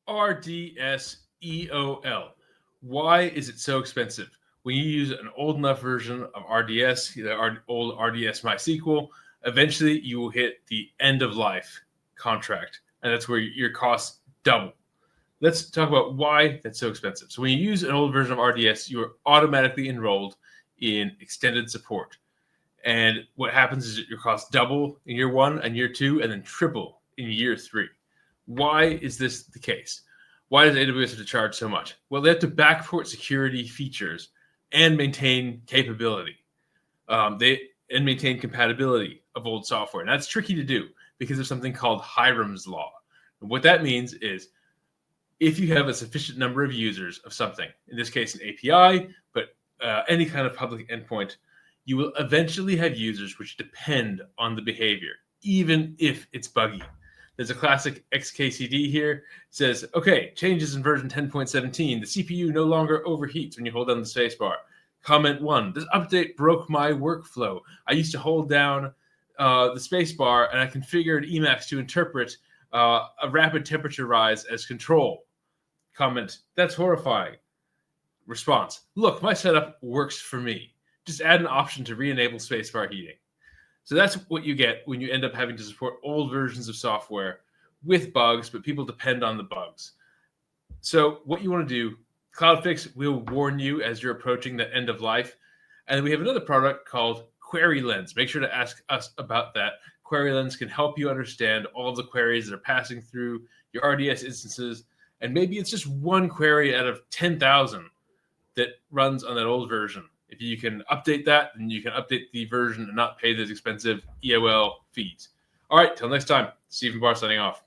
RDS EOL. Why is it so expensive? When you use an old enough version of RDS, the old RDS MySQL, eventually you will hit the end of life contract, and that's where your costs double. Let's talk about why that's so expensive. So when you use an old version of RDS, you are automatically enrolled in extended support. And what happens is your costs double in year 1 and year 2, and then triple in year 3. Why is this the case? Why does AWS have to charge so much? Well, they have to backport security features and maintain capability. And maintain compatibility of old software. And that's tricky to do because of something called Hyrum's law. And what that means is if you have a sufficient number of users of something, in this case, an API, but any kind of public endpoint, you will eventually have users which depend on the behavior, even if it's buggy. There's a classic XKCD here. It says, okay, changes in version 10.17. The CPU no longer overheats when you hold down the spacebar. Comment 1, this update broke my workflow. I used to hold down the spacebar and I configured Emacs to interpret a rapid temperature rise as control. Comment, that's horrifying. Response, look, my setup works for me. Just add an option to re-enable spacebar heating. So that's what you get when you end up having to support old versions of software with bugs, but people depend on the bugs. So what you want to do, CloudFix will warn you as you're approaching the end of life. And we have another product called Query Lens. Make sure to ask us about that. Query Lens can help you understand all of the queries that are passing through your RDS instances. And maybe it's just one query out of 10,000 that runs on that old version. If you can update that, then you can update the version and not pay those expensive EOL fees. All right, till next time, Stephen Barr signing off.